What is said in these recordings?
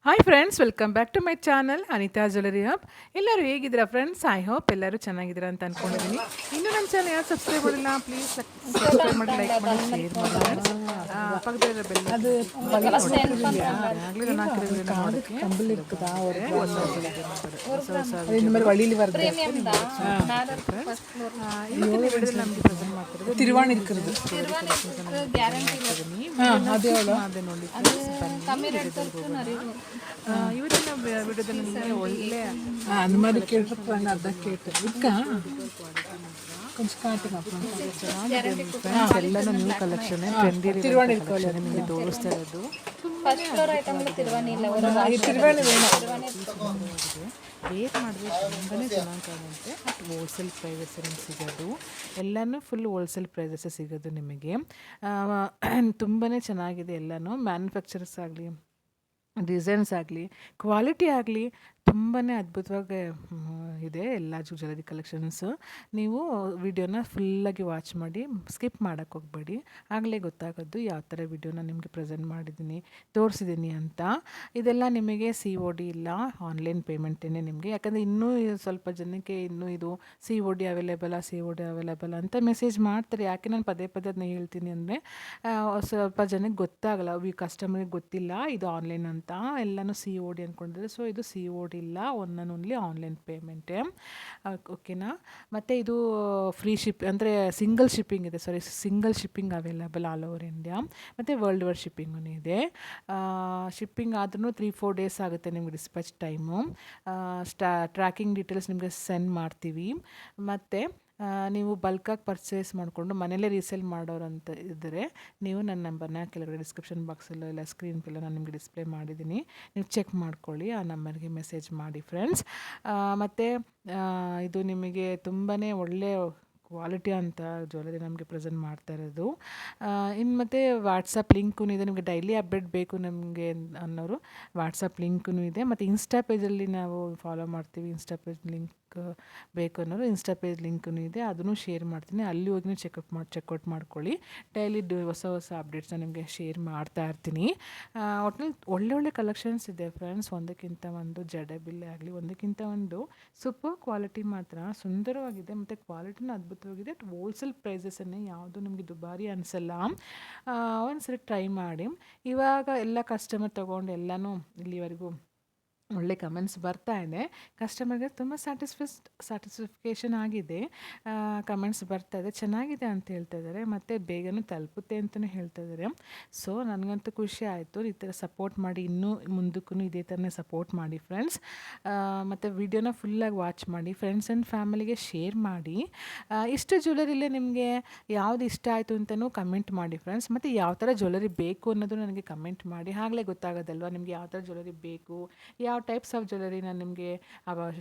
Hi friends, welcome back to my channel Anita jewellery hub. ಎಲ್ಲರೂ ಹೇಗಿದ್ದೀರಾ friends? I hope ಎಲ್ಲರೂ ಚೆನ್ನಾಗಿದ್ದೀರಾ ಅಂತ ಅಂದ್ಕೊಂಡಿದ್ದೀನಿ. ಇನ್ನೂ ನನ್ನ ಚಾನಲ್ ಯಾರು ಸಬ್ಸ್ಕ್ರೈಬ್ ಮಾಡಿಲ್ಲ, ಪ್ಲೀಸ್ ಸಬ್ಸ್ಕ್ರೈಬ್ ಮಾಡಿ, ಲೈಕ್ ಮಾಡಿ, ಶೇರ್ ಮಾಡಿ ಫ್ರೆಂಡ್ಸ್. ಪಕ್ಕದಲ್ಲಿರೋ ಬೆಲ್ ಆಗಲಿ ನಾನು ಹಾಕಿರೋ ವಿಡಿಯೋನ ನೋಡೋಕ್ಕೆ ಹೊಸ ಹೊಸ ಇವತ್ತಿನ ವಿಡಿಯೋದಲ್ಲಿ ನಮಗೆ ಪ್ರೆಸೆಂಟ್ ಮಾಡ್ತಿರೋದು ತಿರುವಾಣಿ ಇರುತ್ತದೆ ಅದೇ ನೋಡಿ ಇವತ್ತಿನ ವಿಡಿಯೋದಲ್ಲಿ ನಿಮಗೆ ಒಳ್ಳೆ அந்த மாதிரி கேட்டிருப்பாங்க, அதான் கேட்டேன். இருக்கா கொஞ்சம் காட்டுங்க அப்புறம். ಎಲ್ಲನೂ ನ್ಯೂ ಕಲೆಕ್ಷನ್, ಟ್ರೆಂಡಿ ತಿರುವಾಣಿ ಕಲೆಕ್ಷನ್ ನಿಮಗೆ ತೋರಿಸ್ತಾ ಇರೋದು. ಫಸ್ಟ್ ಫ್ಲೋರ್ ಐಟಮ್ಗಳು ತಿರುವಾಣಿ ಇಲ್ಲ, ತಿರುವಾಣಿ ವೇರ್ ಮಾಡಿದ್ರೆ ತುಂಬಾ ಚೆನ್ನಾಗಿ ಕಾಣುತ್ತೆ. ಹೋಲ್ಸೇಲ್ ಪ್ರೈಸಲ್ಲಿ ಸಿಗೋದು, ಎಲ್ಲನೂ ಫುಲ್ ಹೋಲ್ಸೇಲ್ ಪ್ರೈಸಸ್ ಸಿಗೋದು ನಿಮಗೆ. ತುಂಬಾ ಚೆನ್ನಾಗಿದೆ. ಎಲ್ಲನೂ ಮ್ಯಾನುಫ್ಯಾಕ್ಚರರ್ಸ್ ಆಗಲಿ, ಡಿಸೈನ್ಸ್ ಆಗಲಿ, ಕ್ವಾಲಿಟಿ ಆಗಲಿ ತುಂಬಾ ಅದ್ಭುತವಾಗಿ ಇದೆ ಎಲ್ಲ ಜ್ಯುವೆಲರಿ ಕಲೆಕ್ಷನ್ಸು. ನೀವು ವಿಡಿಯೋನ ಫುಲ್ಲಾಗಿ ವಾಚ್ ಮಾಡಿ, ಸ್ಕಿಪ್ ಮಾಡೋಕ್ಕೆ ಹೋಗಬೇಡಿ. ಆಗಲೇ ಗೊತ್ತಾಗೋದು ಯಾವ ಥರ ವಿಡಿಯೋನ ನಿಮಗೆ ಪ್ರೆಸೆಂಟ್ ಮಾಡಿದ್ದೀನಿ, ತೋರಿಸಿದ್ದೀನಿ ಅಂತ. ಇದೆಲ್ಲ ನಿಮಗೆ COD ಇಲ್ಲ, ಆನ್ಲೈನ್ ಪೇಮೆಂಟೇ ನಿಮಗೆ. ಯಾಕಂದರೆ ಇನ್ನೂ ಸ್ವಲ್ಪ ಜನಕ್ಕೆ ಇನ್ನೂ ಇದು COD ಅವೈಲೇಬಲ್ ಅಂತ ಮೆಸೇಜ್ ಮಾಡ್ತಾರೆ. ಯಾಕೆ ನಾನು ಪದೇ ಅದನ್ನ ಹೇಳ್ತೀನಿ ಅಂದರೆ, ಸ್ವಲ್ಪ ಜನಕ್ಕೆ ಗೊತ್ತಾಗಲ್ಲ, ಕಸ್ಟಮರಿಗೆ ಗೊತ್ತಿಲ್ಲ ಇದು ಆನ್ಲೈನ್ ಅಂತ. ಎಲ್ಲನೂ COD ಅಂದ್ಕೊಂಡಿದ್ದಾರೆ. ಸೊ ಇದು COD ಇಲ್ಲ, ಒನ್ ಆ್ಯಂಡ್ ಓನ್ಲಿ ಆನ್ಲೈನ್ ಪೇಮೆಂಟೇ. ಓಕೆನಾ. ಮತ್ತು ಇದು ಫ್ರೀ ಅಂದರೆ single shipping available all over India. ಮತ್ತು ವರ್ಲ್ಡ್ ವೈಡ್ ಶಿಪ್ಪಿಂಗೂ ಇದೆ. ಶಿಪ್ಪಿಂಗ್ ಆದ್ರೂ 3-4 ಡೇಸ್ ಆಗುತ್ತೆ ನಿಮಗೆ ಡಿಸ್ಪ್ಯಾಚ್ ಟೈಮು. ಟ್ರ್ಯಾಕಿಂಗ್ ಡೀಟೇಲ್ಸ್ ನಿಮಗೆ ಸೆಂಡ್ ಮಾಡ್ತೀವಿ. ಮತ್ತು ನೀವು ಬಲ್ಕಾಗಿ ಪರ್ಚೇಸ್ ಮಾಡಿಕೊಂಡು ಮನೇಲೇ ರೀಸೇಲ್ ಮಾಡೋರು ಅಂತ ಇದ್ದರೆ, ನೀವು ನನ್ನ ನಂಬರ್ನ ಕೆಳಗಡೆ ಡಿಸ್ಕ್ರಿಪ್ಷನ್ ಬಾಕ್ಸಲ್ಲೋ ಇಲ್ಲ ಸ್ಕ್ರೀನ್ಗೆಲ್ಲ ನಾನು ನಿಮಗೆ ಡಿಸ್ಪ್ಲೇ ಮಾಡಿದ್ದೀನಿ, ನೀವು ಚೆಕ್ ಮಾಡ್ಕೊಳ್ಳಿ. ಆ ನಂಬರ್ಗೆ ಮೆಸೇಜ್ ಮಾಡಿ ಫ್ರೆಂಡ್ಸ್. ಮತ್ತು ಇದು ನಿಮಗೆ ತುಂಬಾ ಒಳ್ಳೆಯ ಕ್ವಾಲಿಟಿ ಅಂತ ಜ್ಯುವೆಲರಿ ನಮಗೆ ಪ್ರೆಸೆಂಟ್ ಮಾಡ್ತಾ ಇರೋದು. ಇನ್ನು ಮತ್ತು ವಾಟ್ಸಪ್ ಲಿಂಕೂ ಇದೆ. ನಿಮಗೆ ಡೈಲಿ ಅಪ್ಡೇಟ್ ಬೇಕು ನಮಗೆ ಅನ್ನೋರು ವಾಟ್ಸಪ್ ಲಿಂಕೂ ಇದೆ. ಮತ್ತು ಇನ್ಸ್ಟಾ ಪೇಜಲ್ಲಿ ನಾವು ಫಾಲೋ ಮಾಡ್ತೀವಿ. ಇನ್ಸ್ಟಾ ಪೇಜ್ ಲಿಂಕ್ ಬೇಕು ಅನ್ನೋರು ಇನ್ಸ್ಟಾ ಪೇಜ್ ಲಿಂಕೂ ಇದೆ, ಅದನ್ನು ಶೇರ್ ಮಾಡ್ತೀನಿ. ಅಲ್ಲಿ ಹೋಗಿ ಚೆಕ್ಔಟ್ ಮಾಡ್ಕೊಳ್ಳಿ. ಡೈಲಿ ಹೊಸ ಅಪ್ಡೇಟ್ಸ್ನ ನಿಮಗೆ ಶೇರ್ ಮಾಡ್ತಾ ಇರ್ತೀನಿ. ಒಟ್ಟಿನಲ್ಲಿ ಒಳ್ಳೆ ಕಲೆಕ್ಷನ್ಸ್ ಇದೆ ಫ್ರೆಂಡ್ಸ್. ಒಂದಕ್ಕಿಂತ ಒಂದು ಜಡೆಬಿಲ್ಲೆ ಆಗಲಿ, ಒಂದಕ್ಕಿಂತ ಒಂದು ಸೂಪರ್ ಕ್ವಾಲಿಟಿ ಮಾತ್ರ ಸುಂದರವಾಗಿದೆ. ಮತ್ತು ಕ್ವಾಲಿಟಿನೂ ಅದ್ಭುತವಾಗಿದೆ. ಹೋಲ್ಸೇಲ್ ಪ್ರೈಸಸನ್ನೇ, ಯಾವುದು ನಿಮಗೆ ದುಬಾರಿ ಅನಿಸಲ್ಲ. ಒಂದ್ಸರಿ ಟ್ರೈ ಮಾಡಿ. ಇವಾಗ ಎಲ್ಲ ಕಸ್ಟಮರ್ ತೊಗೊಂಡು ಎಲ್ಲನೂ ಇಲ್ಲಿವರೆಗೂ ಒಳ್ಳೆ ಕಮೆಂಟ್ಸ್ ಬರ್ತಾ ಇದೆ. ಕಸ್ಟಮರ್ಗೆ ತುಂಬ ಸ್ಯಾಟಿಸ್ಫಿಕೇಷನ್ ಆಗಿದೆ. ಕಮೆಂಟ್ಸ್ ಬರ್ತಾ ಇದೆ, ಚೆನ್ನಾಗಿದೆ ಅಂತ ಹೇಳ್ತಾ ಇದ್ದಾರೆ. ಮತ್ತು ಬೇಗನೂ ತಲುಪುತ್ತೆ ಅಂತಲೂ ಹೇಳ್ತಾ ಇದ್ದಾರೆ. ಸೊ ನನಗಂತೂ ಖುಷಿ ಆಯಿತು. ಈ ಥರ ಸಪೋರ್ಟ್ ಮಾಡಿ, ಇನ್ನೂ ಮುಂದಕ್ಕೂ ಇದೇ ಥರನೇ ಸಪೋರ್ಟ್ ಮಾಡಿ ಫ್ರೆಂಡ್ಸ್. ಮತ್ತು ವಿಡಿಯೋನ ಫುಲ್ಲಾಗಿ ವಾಚ್ ಮಾಡಿ, ಫ್ರೆಂಡ್ಸ್ ಆ್ಯಂಡ್ ಫ್ಯಾಮಿಲಿಗೆ ಶೇರ್ ಮಾಡಿ. ಇಷ್ಟು ಜ್ಯುವೆಲರಿಲೇ ನಿಮಗೆ ಯಾವುದು ಇಷ್ಟ ಆಯಿತು ಅಂತಲೂ ಕಮೆಂಟ್ ಮಾಡಿ ಫ್ರೆಂಡ್ಸ್. ಮತ್ತು ಯಾವ ಥರ ಜ್ಯುವೆಲರಿ ಬೇಕು ಅನ್ನೋದು ನನಗೆ ಕಮೆಂಟ್ ಮಾಡಿ. ಆಗಲೇ ಗೊತ್ತಾಗೋದಲ್ವ ನಿಮಗೆ ಯಾವ ಥರ ಜ್ಯುವೆಲರಿ ಬೇಕು, ಯಾವ ಟೈಪ್ಸ್ ಆಫ್ ಜ್ಯುವೆಲರಿ ನಾನು ನಿಮಗೆ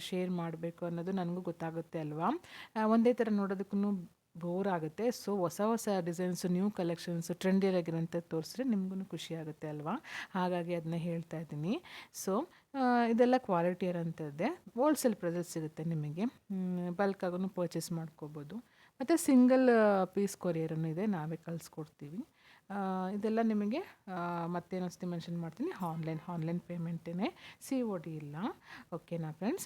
ಶೇರ್ ಮಾಡಬೇಕು ಅನ್ನೋದು ನನಗೂ ಗೊತ್ತಾಗುತ್ತೆ ಅಲ್ವಾ. ಒಂದೇ ಥರ ನೋಡೋದಕ್ಕೂ ಬೋರ್ ಆಗುತ್ತೆ. ಸೊ ಹೊಸ ಡಿಸೈನ್ಸು, ನ್ಯೂ ಕಲೆಕ್ಷನ್ಸು, ಟ್ರೆಂಡಿಯಾಗಿರೋಂಥದ್ದು ತೋರಿಸಿದ್ರೆ ನಿಮಗೂ ಖುಷಿ ಆಗುತ್ತೆ ಅಲ್ವಾ. ಹಾಗಾಗಿ ಅದನ್ನ ಹೇಳ್ತಾ ಇದ್ದೀನಿ. ಸೊ ಇದೆಲ್ಲ ಕ್ವಾಲಿಟಿ ಇರೋಂಥದ್ದೇ. ಹೋಲ್ಸೇಲ್ ಪ್ರೈಸಲ್ಲಿ ಸಿಗುತ್ತೆ ನಿಮಗೆ. ಬಲ್ಕಾಗೂ ಪರ್ಚೇಸ್ ಮಾಡ್ಕೋಬೋದು. ಮತ್ತು ಸಿಂಗಲ್ ಪೀಸ್ ಕೊರಿಯರನ್ನು ಇದೆ, ನಾವೇ ಕಳಿಸ್ಕೊಡ್ತೀವಿ. ಇದೆಲ್ಲ ನಿಮಗೆ ಮತ್ತೇನೊಂದ್ಸತಿ ಮೆನ್ಷನ್ ಮಾಡ್ತೀನಿ, ಆನ್ಲೈನ್ ಪೇಮೆಂಟೇ, COD ಇಲ್ಲ. ಓಕೆನಾ ಫ್ರೆಂಡ್ಸ್.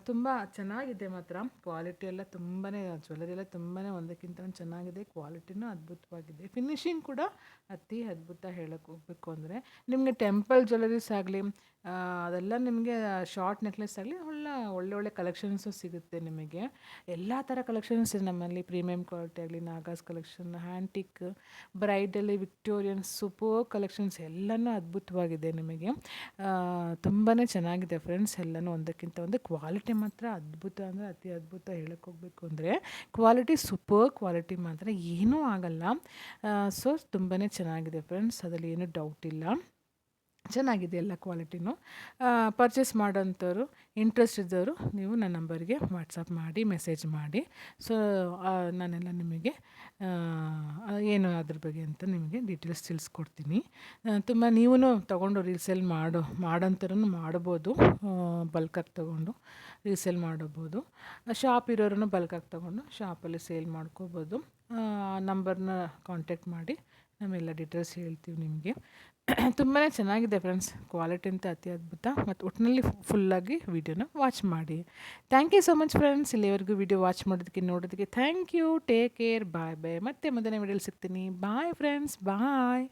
ತುಂಬ ಚೆನ್ನಾಗಿದೆ ಮಾತ್ರ. ಕ್ವಾಲಿಟಿ ಎಲ್ಲ ತುಂಬಾ, ಜ್ಯುವೆಲರಿ ಎಲ್ಲ ತುಂಬಾ ಒಂದಕ್ಕಿಂತ ಒಂದು ಚೆನ್ನಾಗಿದೆ. ಕ್ವಾಲಿಟಿನೂ ಅದ್ಭುತವಾಗಿದೆ. ಫಿನಿಶಿಂಗ್ ಕೂಡ ಅತಿ ಅದ್ಭುತ ಹೇಳೋಕ್ಕೆ ಹೋಗಬೇಕು ಅಂದರೆ. ನಿಮಗೆ ಟೆಂಪಲ್ ಜ್ಯುವೆಲರೀಸ್ ಆಗಲಿ, ಅದೆಲ್ಲ ನಿಮಗೆ ಶಾರ್ಟ್ ನೆಕ್ಲೆಸ್ ಆಗಲಿ ಒಳ್ಳೆ ಕಲೆಕ್ಷನ್ಸು ಸಿಗುತ್ತೆ ನಿಮಗೆ. ಎಲ್ಲ ಥರ ಕಲೆಕ್ಷನ್ಸ್ ಇದೆ ನಮ್ಮಲ್ಲಿ. ಪ್ರೀಮಿಯಂ ಕ್ವಾಲಿಟಿ ಆಗಲಿ, ನಾಗಾಸ್ ಕಲೆಕ್ಷನ್, ಹ್ಯಾಂಟಿಕ್, ಬ್ರೈಡಲ್ಲಿ, ವಿಕ್ಟೋರಿಯನ್, ಸೂಪರ್ ಕಲೆಕ್ಷನ್ಸ್ ಎಲ್ಲನೂ ಅದ್ಭುತವಾಗಿದೆ ನಿಮಗೆ. ತುಂಬಾ ಚೆನ್ನಾಗಿದೆ ಫ್ರೆಂಡ್ಸ್. ಎಲ್ಲನೂ ಒಂದಕ್ಕಿಂತ ಒಂದು ಕ್ವಾಲಿಟಿ ಮಾತ್ರ ಅದ್ಭುತ ಅಂದರೆ ಅತಿ ಅದ್ಭುತ ಹೇಳಕ್ಕೆ ಹೋಗಬೇಕು ಅಂದರೆ. ಕ್ವಾಲಿಟಿ ಸೂಪರ್ ಕ್ವಾಲಿಟಿ ಮಾತ್ರ, ಏನೂ ಆಗಲ್ಲ. ಸೊ ತುಂಬಾ ಚೆನ್ನಾಗಿದೆ ಫ್ರೆಂಡ್ಸ್, ಅದರಲ್ಲಿ ಏನೂ ಡೌಟ್ ಇಲ್ಲ. ಚೆನ್ನಾಗಿದೆ ಎಲ್ಲ ಕ್ವಾಲಿಟಿನೂ. ಪರ್ಚೇಸ್ ಮಾಡೋಂಥವ್ರು, ಇಂಟ್ರೆಸ್ಟ್ ಇದ್ದವರು ನೀವು ನನ್ನ ನಂಬರ್ಗೆ ವಾಟ್ಸಪ್ ಮಾಡಿ, ಮೆಸೇಜ್ ಮಾಡಿ. ಸೊ ನಾನೆಲ್ಲ ನಿಮಗೆ ಏನು ಅದ್ರ ಬಗ್ಗೆ ಅಂತ ನಿಮಗೆ ಡೀಟೇಲ್ಸ್ ತಿಳಿಸ್ಕೊಡ್ತೀನಿ. ತುಂಬ ನೀವೂ ತೊಗೊಂಡು ರೀಸೇಲ್ ಮಾಡೋಂಥವ್ರೂ ಮಾಡ್ಬೋದು. ಬಲ್ಕಾಗಿ ತೊಗೊಂಡು ರೀಸೇಲ್ ಮಾಡಬೋದು. ಶಾಪ್ ಇರೋರನ್ನು ಬಲ್ಕಾಗಿ ತೊಗೊಂಡು ಶಾಪಲ್ಲಿ ಸೇಲ್ ಮಾಡ್ಕೋಬೋದು. ನಂಬರ್ನ ಕಾಂಟ್ಯಾಕ್ಟ್ ಮಾಡಿ, ನಾವೆಲ್ಲ ಡೀಟೇಲ್ಸ್ ಹೇಳ್ತೀವಿ ನಿಮಗೆ. ತುಂಬಾ ಚೆನ್ನಾಗಿದೆ ಫ್ರೆಂಡ್ಸ್, ಕ್ವಾಲಿಟಿ ಅಂತ ಅತಿ ಅದ್ಭುತ. ಮತ್ತು ಒಟ್ಟಿನಲ್ಲಿ ಫುಲ್ಲಾಗಿ ವೀಡಿಯೋನ ವಾಚ್ ಮಾಡಿ. Thank you so much friends, ಇಲ್ಲಿವರೆಗೂ ವೀಡಿಯೋ ವಾಚ್ ಮಾಡೋದಕ್ಕೆ ನೋಡೋದಕ್ಕೆ thank you. Take care, bye bye. ಮತ್ತೆ ಮುಂದಿನ ವೀಡಿಯೋಲಿ ಸಿಗ್ತೀನಿ. ಬಾಯ್ ಫ್ರೆಂಡ್ಸ್, ಬಾಯ್.